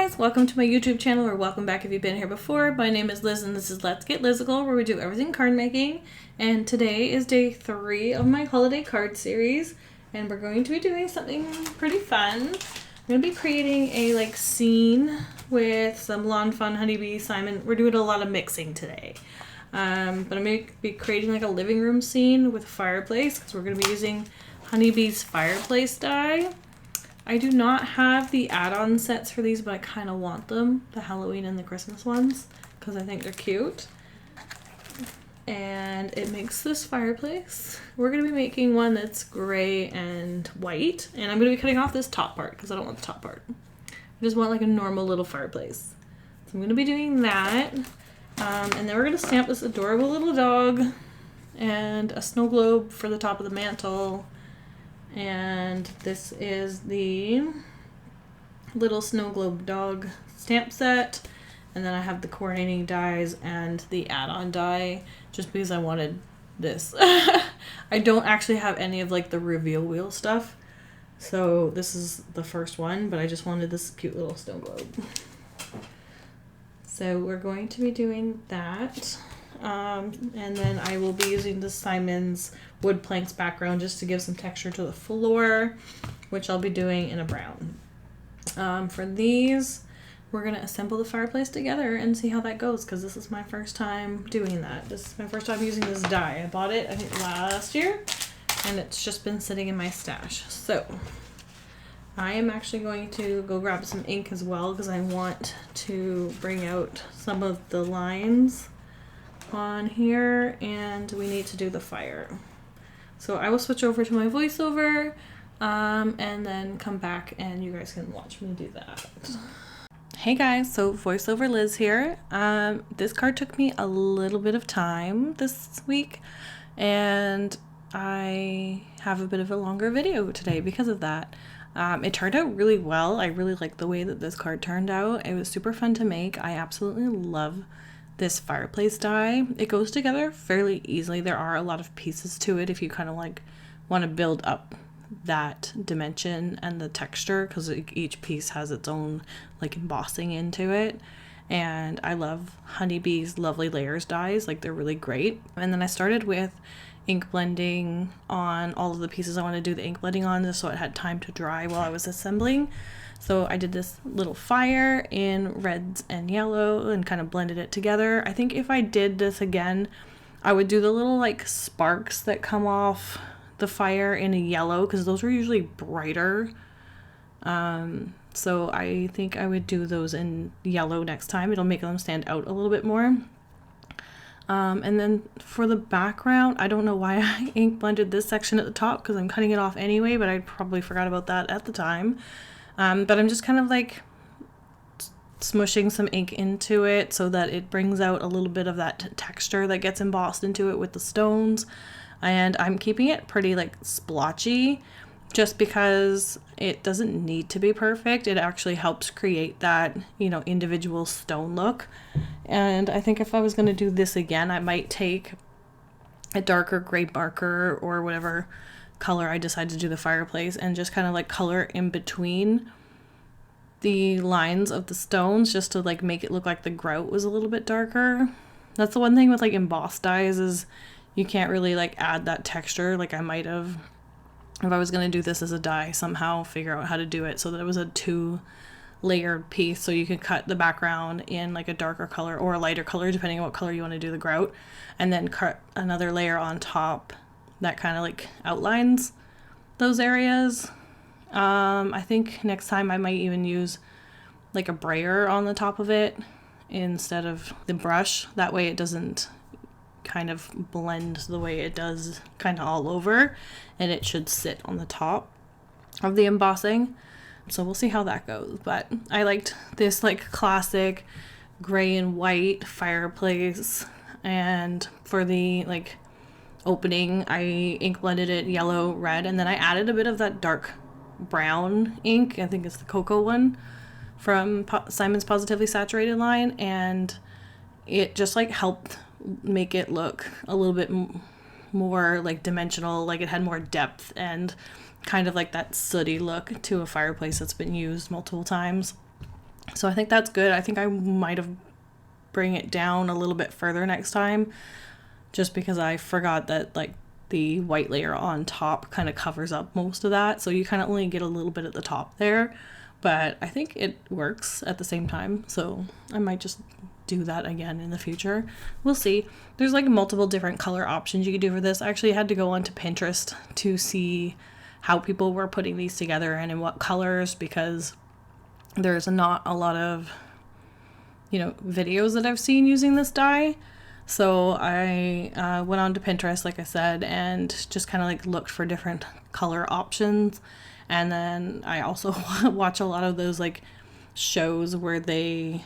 guys, welcome to my YouTube channel, or welcome back if you've been here before. My name is Liz and this is Let's Get Lizical, where we do everything card making. And today is day 3 of my holiday card series, and we're going to be doing something pretty fun. I'm going to be creating a scene with some Lawn Fun, Honeybee, Simon. We're doing a lot of mixing today. But I'm going to be creating a living room scene with a fireplace, because we're going to be using Honeybee's Fireplace die. I do not have the add-on sets for these, but I kind of want them, the Halloween and the Christmas ones, because I think they're cute. And it makes this fireplace. We're going to be making one that's gray and white, and I'm going to be cutting off this top part because I don't want the top part. I just want a normal little fireplace. So I'm going to be doing that, and then we're going to stamp this adorable little dog and a snow globe for the top of the mantle. And this is the little snow globe dog stamp set, and then I have the coordinating dies and the add-on die just because I wanted this. I don't actually have any of the reveal wheel stuff, so this is the first one, but I just wanted this cute little snow globe. So we're going to be doing that. And then I will be using the Simon's wood planks background just to give some texture to the floor, which I'll be doing in a brown. For these, we're going to assemble the fireplace together and see how that goes, because this is my first time doing that. This is my first time using this die. I bought it, I think, last year, and it's just been sitting in my stash. So I am actually going to go grab some ink as well, because I want to bring out some of the lines on here, and we need to do the fire. So I will switch over to my voiceover and then come back and you guys can watch me do that. Hey guys, so voiceover Liz here. This card took me a little bit of time this week, and I have a bit of a longer video today because of that. It turned out really well. I really like the way that this card turned out. It was super fun to make. I absolutely love this fireplace die. It goes together fairly easily. There are a lot of pieces to it if you kind of want to build up that dimension and the texture, because each piece has its own embossing into it. And I love Honeybee's Lovely Layers dies. They're really great. And then I started with ink blending on all of the pieces I want to do the ink blending on, just so it had time to dry while I was assembling. So I did this little fire in reds and yellow and kind of blended it together. I think if I did this again, I would do the little sparks that come off the fire in a yellow, because those are usually brighter. So I think I would do those in yellow next time. It'll make them stand out a little bit more. And then for the background, I don't know why I ink blended this section at the top, because I'm cutting it off anyway, but I probably forgot about that at the time. But I'm just kind of smushing some ink into it so that it brings out a little bit of that texture that gets embossed into it with the stones. And I'm keeping it pretty splotchy, just because it doesn't need to be perfect. It actually helps create that, individual stone look. And I think if I was going to do this again, I might take a darker gray marker or whatever color I decide to do the fireplace, and just kind of color in between the lines of the stones, just to make it look like the grout was a little bit darker. That's the one thing with embossed dies, is you can't really add that texture. I might have, if I was going to do this as a die, somehow figure out how to do it so that it was a 2-layered piece, so you could cut the background in a darker color or a lighter color, depending on what color you want to do the grout, and then cut another layer on top that kind of outlines those areas. I think next time I might even use a brayer on the top of it instead of the brush. That way it doesn't kind of blend the way it does kind of all over, and it should sit on the top of the embossing. So we'll see how that goes. But I liked this classic gray and white fireplace, and for the opening, I ink blended it yellow, red, and then I added a bit of that dark brown ink. I think it's the cocoa one from Simon's Positively Saturated line, and it just helped make it look a little bit more dimensional, it had more depth and kind of that sooty look to a fireplace that's been used multiple times. So I think that's good. I think I might have bring it down a little bit further next time, just because I forgot that like the white layer on top kind of covers up most of that. So you kind of only get a little bit at the top there, but I think it works at the same time. So I might just do that again in the future. We'll see. There's like multiple different color options you could do for this. I actually had to go onto Pinterest to see how people were putting these together and in what colors, because there's not a lot of, you know, videos that I've seen using this die. So I went on to Pinterest, like I said, and just kind of like looked for different color options. And then I also watch a lot of those like shows where they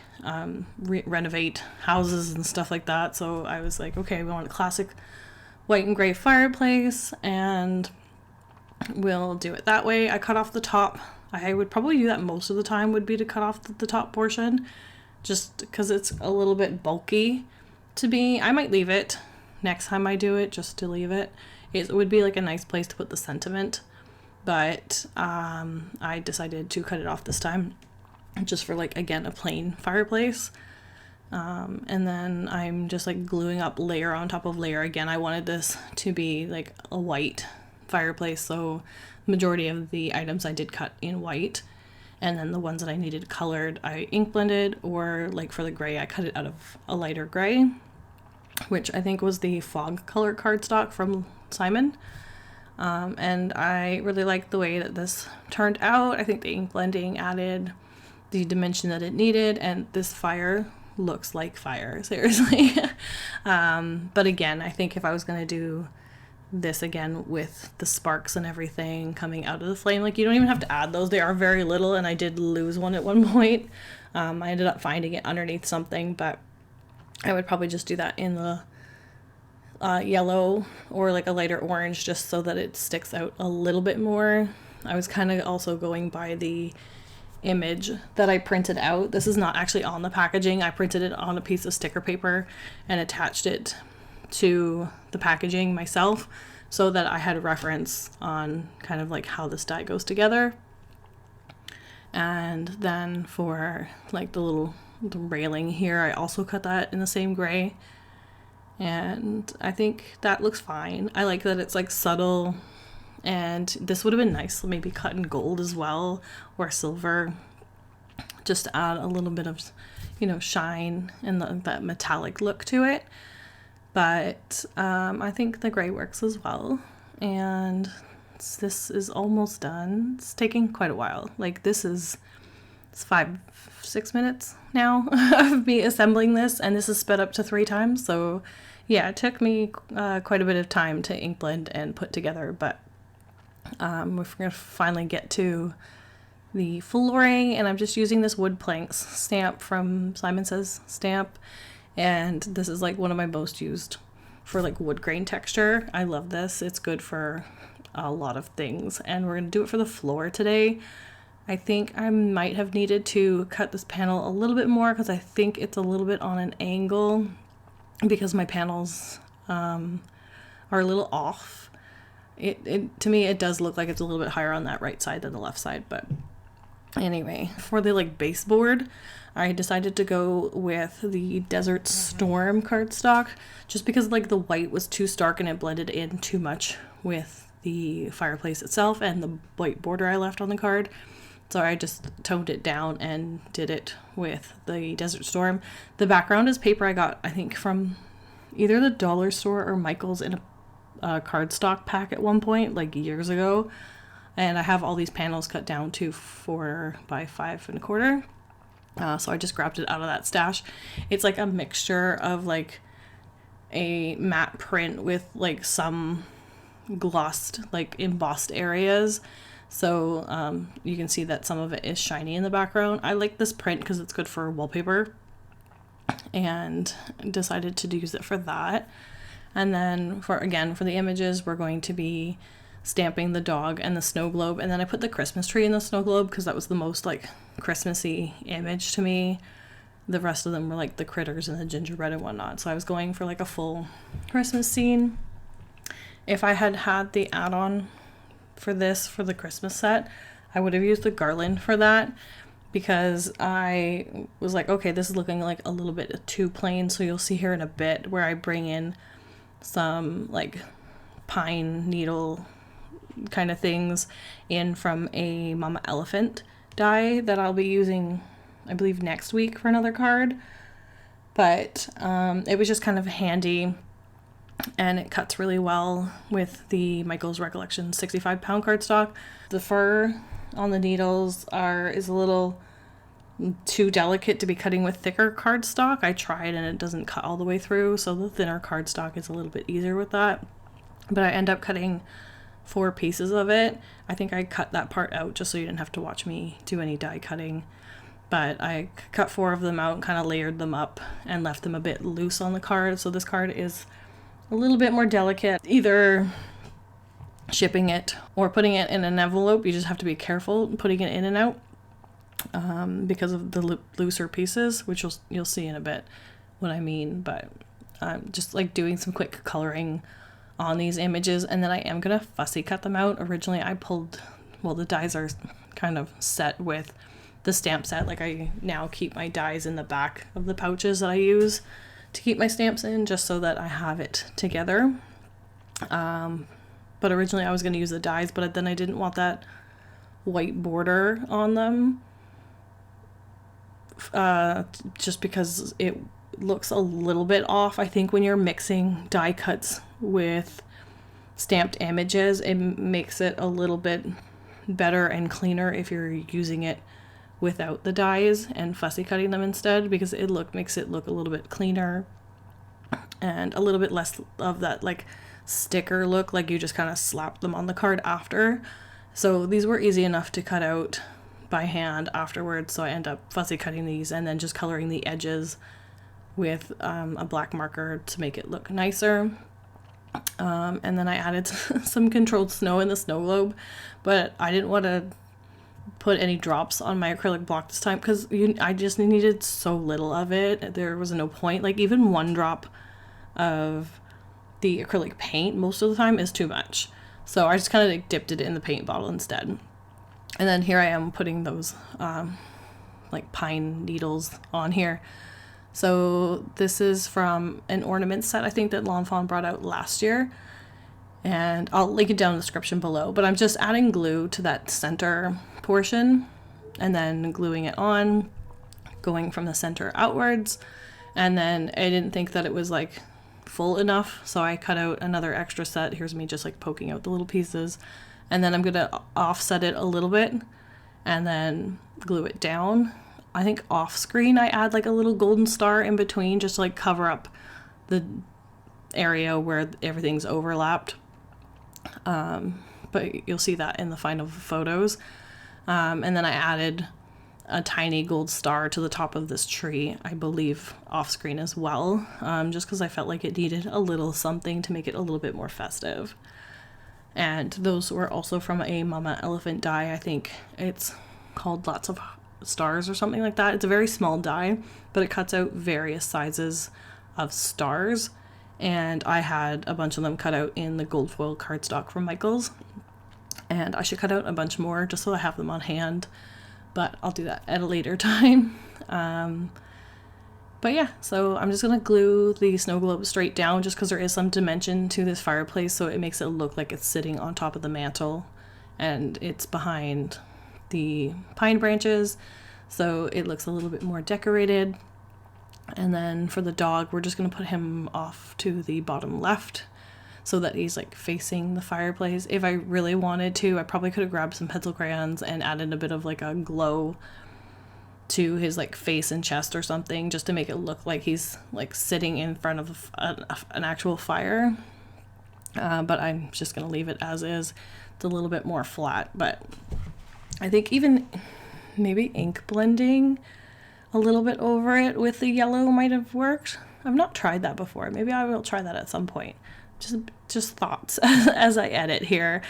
renovate houses and stuff like that. So I was like, okay, we want a classic white and gray fireplace, and we'll do it that way. I cut off the top. I would probably do that most of the time, would be to cut off the top portion, just because it's a little bit bulky to me. I might leave it next time I do it, just to leave it. It would be like a nice place to put the sentiment, but I decided to cut it off this time, just for like, again, a plain fireplace. And then I'm just like gluing up layer on top of layer. Again, I wanted this to be like a white fireplace, so majority of the items I did cut in white, and then the ones that I needed colored I ink blended, or like for the gray I cut it out of a lighter gray, which I think was the fog color cardstock from Simon. And I really like the way that this turned out. I think the ink blending added the dimension that it needed, and this fire looks like fire, seriously. But again, I think if I was going to do this again with the sparks and everything coming out of the flame, like, you don't even have to add those. They are very little, and I did lose one at one point. I ended up finding it underneath something, but I would probably just do that in the yellow or like a lighter orange, just so that it sticks out a little bit more. I was kind of also going by the image that I printed out. This is not actually on the packaging. I printed it on a piece of sticker paper and attached it to the packaging myself, so that I had a reference on kind of like how this die goes together. And then for like the railing here, I also cut that in the same gray, and I think that looks fine. I like that it's like subtle, and this would have been nice maybe cut in gold as well, or silver, just to add a little bit of, you know, shine and that metallic look to it. But I think the gray works as well, and this is almost done. It's taking quite a while. Like, it's 5-6 minutes now of me assembling this, and this is sped up to 3 times. So yeah, it took me quite a bit of time to ink blend and put together, but we're gonna finally get to the flooring, and I'm just using this wood planks stamp from Simon Says stamp. And this is like one of my most used for like wood grain texture. I love this. It's good for a lot of things, and we're going to do it for the floor today. I think I might have needed to cut this panel a little bit more, because I think it's a little bit on an angle, because my panels are a little off. It to me, it does look like it's a little bit higher on that right side than the left side. But anyway, for the like baseboard, I decided to go with the Desert Storm cardstock, just because like the white was too stark and it blended in too much with the fireplace itself and the white border I left on the card. So I just toned it down and did it with the Desert Storm. The background is paper I got, I think, from either the dollar store or Michael's in a cardstock pack at one point, like years ago. And I have all these panels cut down to 4 by 5 1/4. So I just grabbed it out of that stash. It's like a mixture of like a matte print with like some glossed, like embossed areas. So you can see that some of it is shiny in the background. I like this print because it's good for wallpaper, and decided to use it for that. And then for the images, we're going to be stamping the dog and the snow globe, and then I put the Christmas tree in the snow globe because that was the most like Christmassy image to me. The rest of them were like the critters and the gingerbread and whatnot, so I was going for like a full Christmas scene. If I had had the add-on for this, for the Christmas set, I would have used the garland for that, because I was like, okay, this is looking like a little bit too plain. So you'll see here in a bit where I bring in some like pine needle kind of things in from a Mama Elephant die that I'll be using, I believe, next week for another card. But it was just kind of handy, and it cuts really well with the Michael's Recollections 65-pound cardstock. The fur on the needles is a little too delicate to be cutting with thicker cardstock. I tried and it doesn't cut all the way through, so the thinner cardstock is a little bit easier with that. But I end up cutting 4 pieces of it. I think I cut that part out just so you didn't have to watch me do any die cutting. But I cut 4 of them out and kind of layered them up and left them a bit loose on the card. So this card is a little bit more delicate. Either shipping it or putting it in an envelope, you just have to be careful putting it in and out because of the looser pieces, which you'll see in a bit what I mean. But I'm just like doing some quick coloring on these images, and then I am gonna fussy cut them out. Originally I pulled, well, the dies are kind of set with the stamp set. Like I now keep my dies in the back of the pouches that I use to keep my stamps in, just so that I have it together. But originally I was going to use the dies, but then I didn't want that white border on them, just because it looks a little bit off. I think when you're mixing die cuts with stamped images, it makes it a little bit better and cleaner if you're using it without the dies and fussy cutting them instead, because it makes it look a little bit cleaner and a little bit less of that like sticker look, like you just kind of slap them on the card after. So these were easy enough to cut out by hand afterwards, so I end up fussy cutting these and then just coloring the edges with a black marker to make it look nicer. And then I added some controlled snow in the snow globe, but I didn't want to put any drops on my acrylic block this time because I just needed so little of it. There was no point. Like even 1 drop of the acrylic paint most of the time is too much. So I just kind of like dipped it in the paint bottle instead. And then here I am putting those like pine needles on here. So this is from an ornament set I think that L'Enfant brought out last year, and I'll link it down in the description below. But I'm just adding glue to that center portion and then gluing it on, going from the center outwards. And then I didn't think that it was like full enough, so I cut out another extra set. Here's me just like poking out the little pieces, and then I'm gonna offset it a little bit and then glue it down. I think off screen I add like a little golden star in between just to like cover up the area where everything's overlapped. But you'll see that in the final photos. And then I added a tiny gold star to the top of this tree, I believe off screen as well, just because I felt like it needed a little something to make it a little bit more festive. And those were also from a Mama Elephant die. I think it's called Lots of Stars or something like that. It's a very small die, but it cuts out various sizes of stars. And I had a bunch of them cut out in the gold foil cardstock from Michael's. And I should cut out a bunch more just so I have them on hand. But I'll do that at a later time. But yeah, so I'm just going to glue the snow globe straight down just because there is some dimension to this fireplace. So it makes it look like it's sitting on top of the mantle. And it's behind the pine branches. So it looks a little bit more decorated. And then for the dog, we're just going to put him off to the bottom left so that he's like facing the fireplace. If I really wanted to, I probably could have grabbed some pencil crayons and added a bit of like a glow to his like face and chest or something, just to make it look like he's like sitting in front of an actual fire. But I'm just going to leave it as is. It's a little bit more flat, but I think even maybe ink blending a little bit over it with the yellow might have worked. I've not tried that before. Maybe I will try that at some point. Just thoughts as I edit here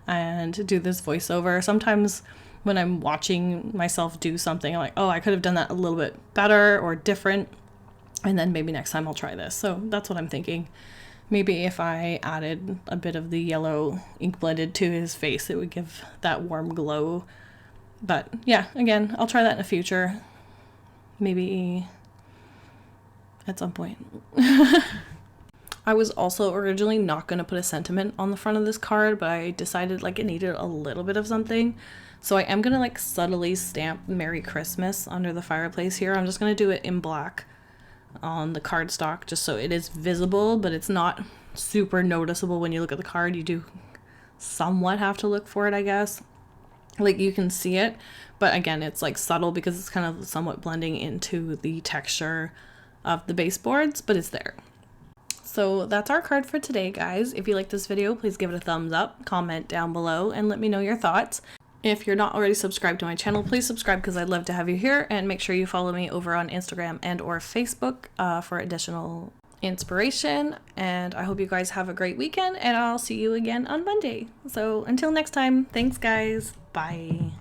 and do this voiceover. Sometimes when I'm watching myself do something, I'm like, oh, I could have done that a little bit better or different. And then maybe next time I'll try this. So that's what I'm thinking. Maybe if I added a bit of the yellow ink blended to his face, it would give that warm glow But yeah, again, I'll try that in the future. Maybe at some point. I was also originally not going to put a sentiment on the front of this card, but I decided like it needed a little bit of something. So I am going to like subtly stamp Merry Christmas under the fireplace here. I'm just going to do it in black on the cardstock just so it is visible, but it's not super noticeable when you look at the card. You do somewhat have to look for it, I guess. Like you can see it, but again, it's like subtle because it's kind of somewhat blending into the texture of the baseboards, but it's there. So that's our card for today, guys. If you like this video, please give it a thumbs up, comment down below, and let me know your thoughts. If you're not already subscribed to my channel, please subscribe because I'd love to have you here, and make sure you follow me over on Instagram and or Facebook for additional inspiration. And I hope you guys have a great weekend, and I'll see you again on Monday. So until next time, thanks guys. Bye.